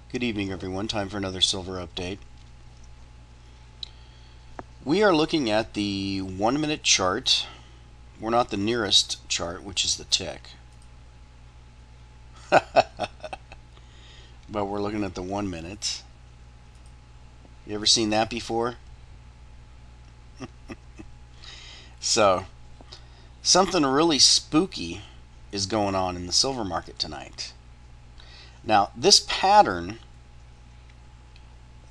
Good evening, everyone. Time for another silver update. We are looking at the 1 minute chart. We're not the nearest chart, which is the tick. But we're looking at the 1 minute. You ever seen that before? So, something really spooky is going on in the silver market tonight. Now, this pattern,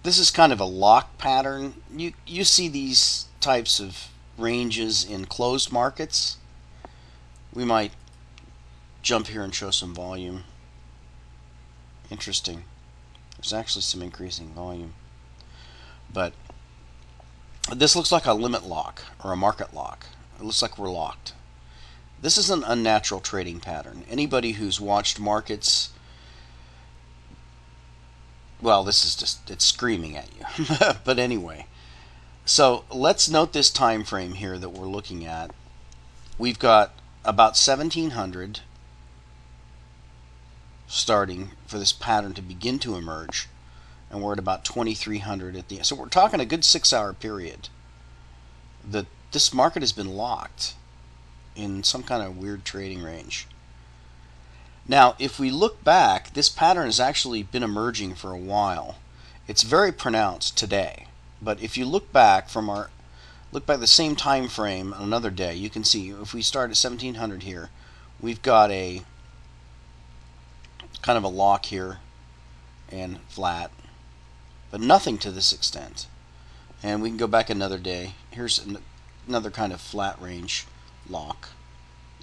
this is kind of a lock pattern. You see these types of ranges in closed markets. We might jump here and show some volume. Interesting. There's actually some increasing volume. But this looks like a limit lock or a market lock. It looks like we're locked. This is an unnatural trading pattern. Anybody who's watched markets, well, this is just, it's screaming at you. But anyway, so let's note this time frame here that we're looking at. We've got about 1700 starting for this pattern to begin to emerge, and we're at about 2300 at the end. So we're talking a good 6-hour period that this market has been locked in some kind of weird trading range. Now, if we look back, this pattern has actually been emerging for a while. It's very pronounced today, but if you look back the same time frame on another day, you can see if we start at 1700 here, we've got a kind of a lock here and flat, but nothing to this extent. And we can go back another day. Here's another kind of flat range lock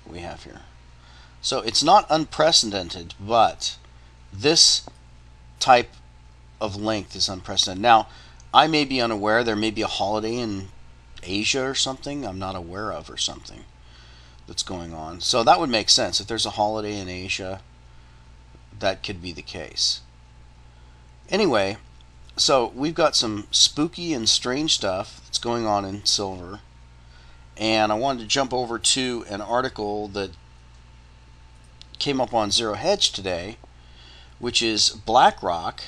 we have here. So it's not unprecedented, but this type of length is unprecedented. Now, I may be unaware. There may be a holiday in Asia or something I'm not aware of, or something that's going on. So that would make sense. If there's a holiday in Asia, that could be the case. Anyway, so we've got some spooky and strange stuff that's going on in silver. And I wanted to jump over to an article that came up on Zero Hedge today, which is BlackRock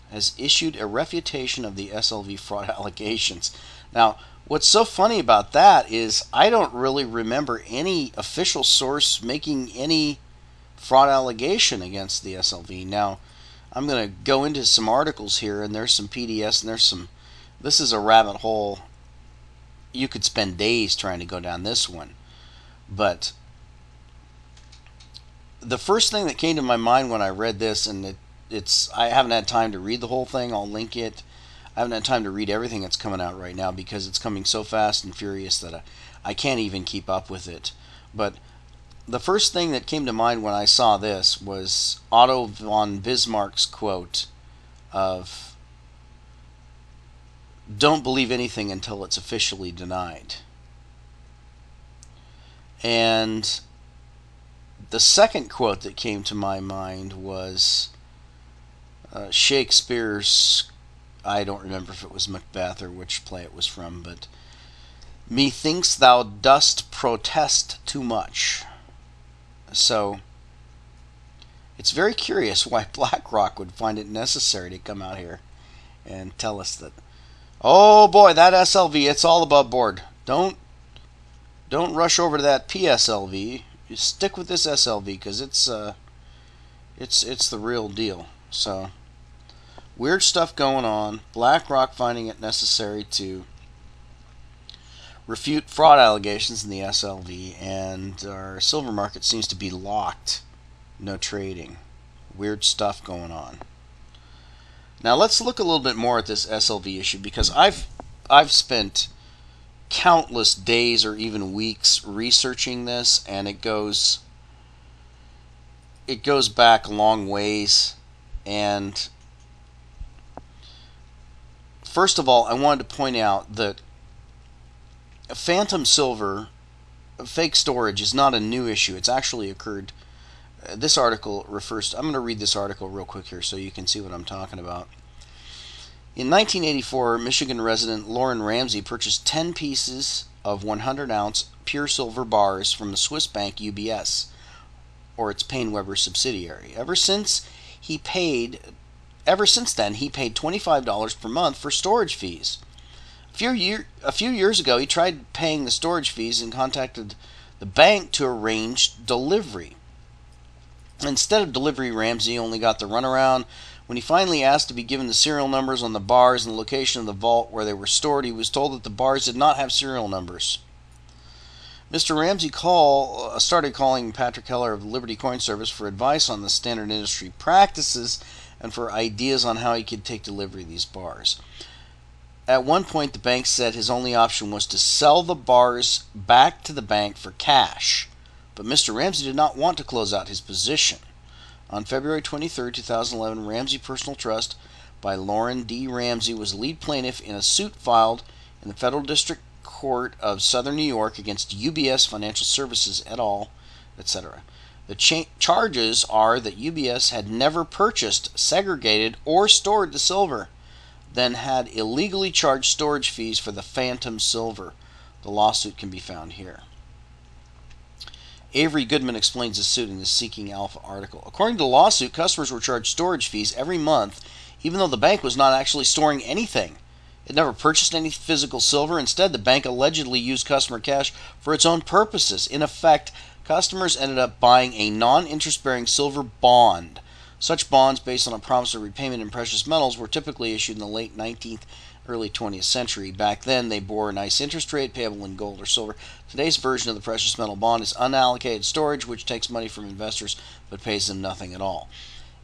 has issued a refutation of the SLV fraud allegations. Now, what's so funny about that is I don't really remember any official source making any fraud allegation against the SLV. Now, I'm going to go into some articles here, and there's some PDS, and there's some, this is a rabbit hole. You could spend days trying to go down this one. But the first thing that came to my mind when I read this, and I haven't had time to read the whole thing, I'll link it. I haven't had time to read everything that's coming out right now because it's coming so fast and furious that I can't even keep up with it. But the first thing that came to mind when I saw this was Otto von Bismarck's quote of, "Don't believe anything until it's officially denied." And the second quote that came to my mind was Shakespeare's, I don't remember if it was Macbeth or which play it was from, but "Methinks thou dost protest too much." So it's very curious why BlackRock would find it necessary to come out here and tell us that, oh boy, that SLV, it's all above board. Don't rush over to that PSLV. You stick with this SLV because it's the real deal. So weird stuff going on. BlackRock finding it necessary to refute fraud allegations in the SLV, and our silver market seems to be locked. No trading. Weird stuff going on. Now let's look a little bit more at this SLV issue, because I've spent countless days or even weeks researching this, and it goes back a long ways. And first of all, I wanted to point out that phantom silver, fake storage, is not a new issue. It's actually occurred. This article refers to, I'm going to read this article real quick here so you can see what I'm talking about. In 1984, Michigan resident Lauren Ramsey purchased 10 pieces of 100-ounce pure silver bars from the Swiss bank UBS, or its PaineWebber subsidiary. Ever since he paid ever since then, he paid $25 per month for storage fees. A few years ago, he tried paying the storage fees and contacted the bank to arrange delivery. Instead of delivery, Ramsey only got the runaround. When he finally asked to be given the serial numbers on the bars and the location of the vault where they were stored, he was told that the bars did not have serial numbers. Mr. Ramsey started calling Patrick Heller of the Liberty Coin Service for advice on the standard industry practices and for ideas on how he could take delivery of these bars. At one point, the bank said his only option was to sell the bars back to the bank for cash. But Mr. Ramsey did not want to close out his position. On February 23, 2011, Ramsey Personal Trust by Lauren D. Ramsey was lead plaintiff in a suit filed in the Federal District Court of Southern New York against UBS Financial Services et al., etc. The charges are that UBS had never purchased, segregated, or stored the silver, then had illegally charged storage fees for the phantom silver. The lawsuit can be found here. Avery Goodman explains the suit in the Seeking Alpha article. According to the lawsuit, customers were charged storage fees every month, even though the bank was not actually storing anything. It never purchased any physical silver. Instead, the bank allegedly used customer cash for its own purposes. In effect, customers ended up buying a non-interest-bearing silver bond. Such bonds, based on a promise of repayment in precious metals, were typically issued in the late 19th, early 20th century. Back then, they bore a nice interest rate payable in gold or silver. Today's version of the precious metal bond is unallocated storage, which takes money from investors but pays them nothing at all.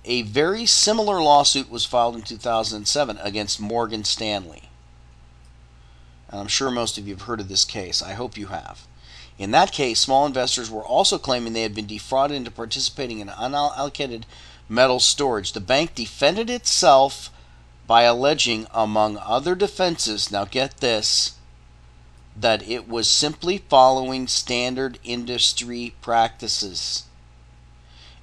A very similar lawsuit was filed in 2007 against Morgan Stanley. And I'm sure most of you have heard of this case. I hope you have. In that case, small investors were also claiming they had been defrauded into participating in unallocated metal storage. The bank defended itself by alleging, among other defenses, now get this, that it was simply following standard industry practices.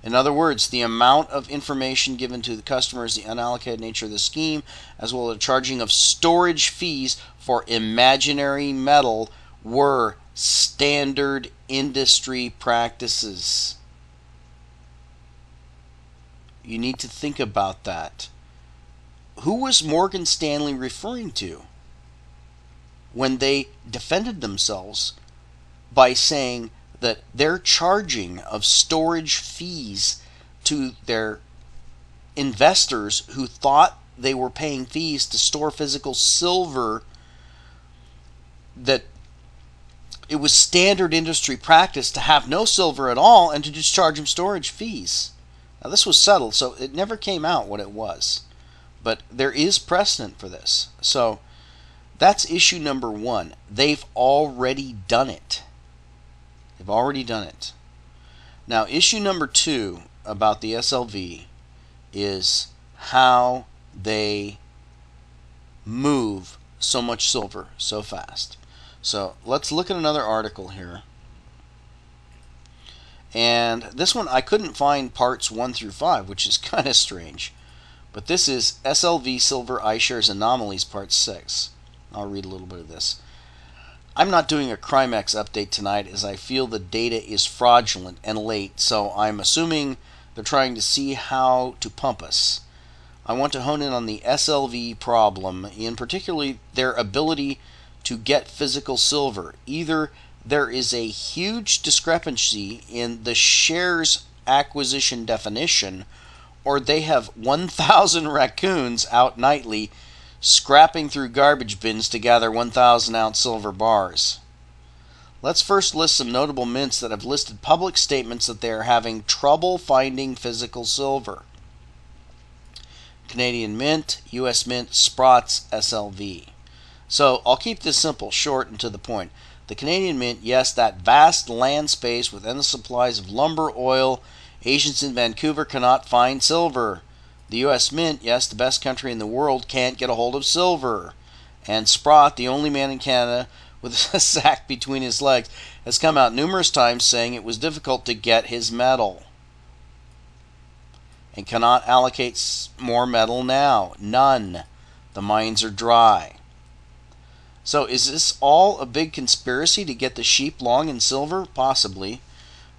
In other words, the amount of information given to the customers, the unallocated nature of the scheme, as well as the charging of storage fees for imaginary metal were standard industry practices. You need to think about that. Who was Morgan Stanley referring to when they defended themselves by saying that their charging of storage fees to their investors who thought they were paying fees to store physical silver, that it was standard industry practice to have no silver at all and to just charge them storage fees? Now, this was settled, so it never came out what it was. But there is precedent for this. So that's issue number one. They've already done it. They've already done it. Now, issue number two about the SLV is how they move so much silver so fast. So let's look at another article here. And this one, I couldn't find parts 1 through 5, which is kind of strange. But this is SLV Silver iShares Anomalies, Part 6. I'll read a little bit of this. I'm not doing a Crimex update tonight as I feel the data is fraudulent and late, so I'm assuming they're trying to see how to pump us. I want to hone in on the SLV problem, in particularly their ability to get physical silver. Either there is a huge discrepancy in the shares acquisition definition, or they have 1,000 raccoons out nightly scrapping through garbage bins to gather 1,000-ounce silver bars. Let's first list some notable mints that have listed public statements that they are having trouble finding physical silver. Canadian Mint, U.S. Mint, Sprotts, SLV. So I'll keep this simple, short, and to the point. The Canadian Mint, yes, that vast land space with endless supplies of lumber, oil. Asians in Vancouver cannot find silver. The U.S. Mint, yes, the best country in the world, can't get a hold of silver. And Sprott, the only man in Canada with a sack between his legs, has come out numerous times saying it was difficult to get his metal. And cannot allocate more metal now. None. The mines are dry. So is this all a big conspiracy to get the sheep long in silver? Possibly.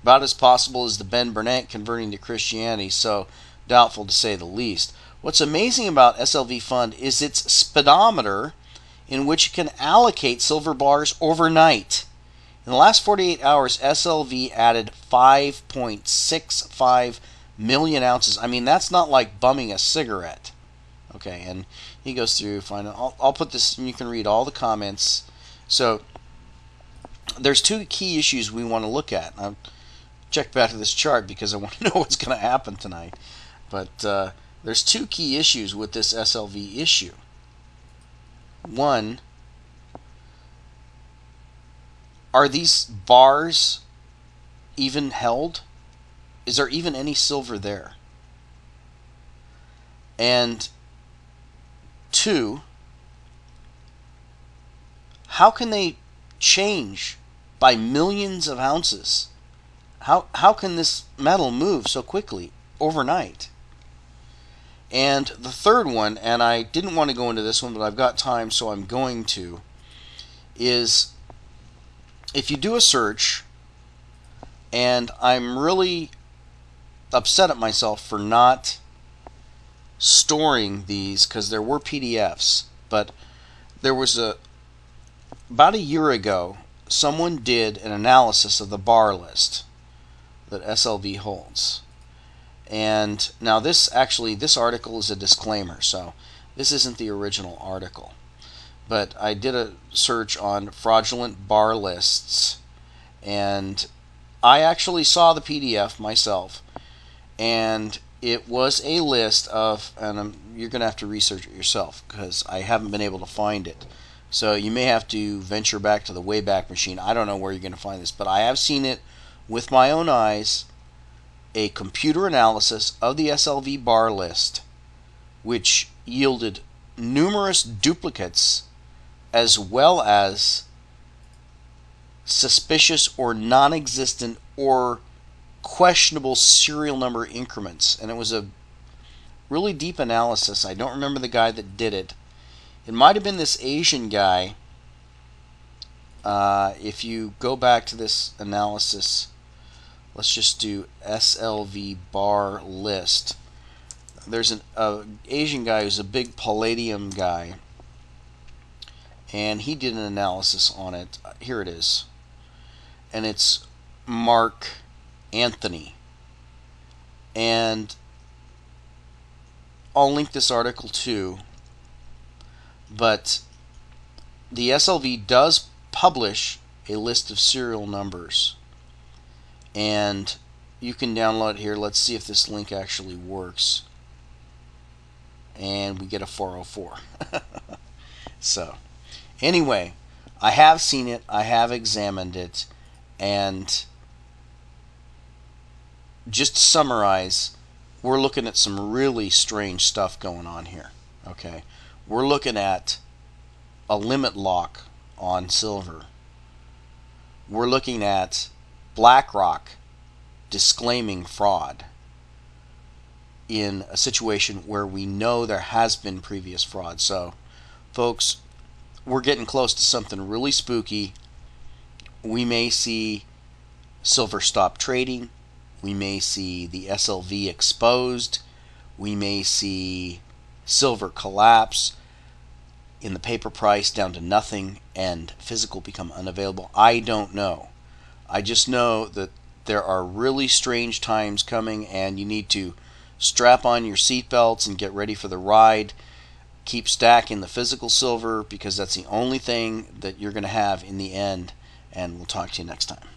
About as possible as the Ben Burnett converting to Christianity, so doubtful to say the least. What's amazing about SLV Fund is its speedometer, in which it can allocate silver bars overnight. In the last 48 hours, SLV added 5.65 million ounces. I mean, that's not like bumming a cigarette. Okay, and he goes through, I'll put this, and you can read all the comments. So there's two key issues we want to look at. I'll check back to this chart because I want to know what's going to happen tonight. But there's two key issues with this SLV issue. One, are these bars even held? Is there even any silver there? And two, how can they change by millions of ounces? How can this metal move so quickly overnight? And the third one, and I didn't want to go into this one, but I've got time, so I'm going to, is if you do a search, and I'm really upset at myself for not storing these, because there were PDFs, but there was about a year ago, someone did an analysis of the bar list that SLV holds. And now this article is a disclaimer, so this isn't the original article. But I did a search on fraudulent bar lists, and I actually saw the PDF myself, and it was a list of, and you're going to have to research it yourself because I haven't been able to find it. So you may have to venture back to the Wayback Machine. I don't know where you're going to find this, but I have seen it with my own eyes, a computer analysis of the SLV bar list, which yielded numerous duplicates as well as suspicious or non-existent or questionable serial number increments. And it was a really deep analysis. I don't remember the guy that did it. It might have been this Asian guy. If you go back to this analysis, let's just do SLV bar list. There's an Asian guy who's a big palladium guy, and he did an analysis on it. Here it is, and it's Mark Anthony, and I'll link this article too. But the SLV does publish a list of serial numbers, and you can download it here. Let's see if this link actually works, and we get a 404. So anyway, I have seen it, I have examined it, and just to summarize, we're looking at some really strange stuff going on here. Okay, we're looking at a limit lock on silver. We're looking at BlackRock disclaiming fraud in a situation where we know there has been previous fraud. So, folks, we're getting close to something really spooky. We may see silver stop trading. We may see the SLV exposed. We may see silver collapse in the paper price down to nothing and physical become unavailable. I don't know. I just know that there are really strange times coming, and you need to strap on your seatbelts and get ready for the ride. Keep stacking the physical silver because that's the only thing that you're going to have in the end, and we'll talk to you next time.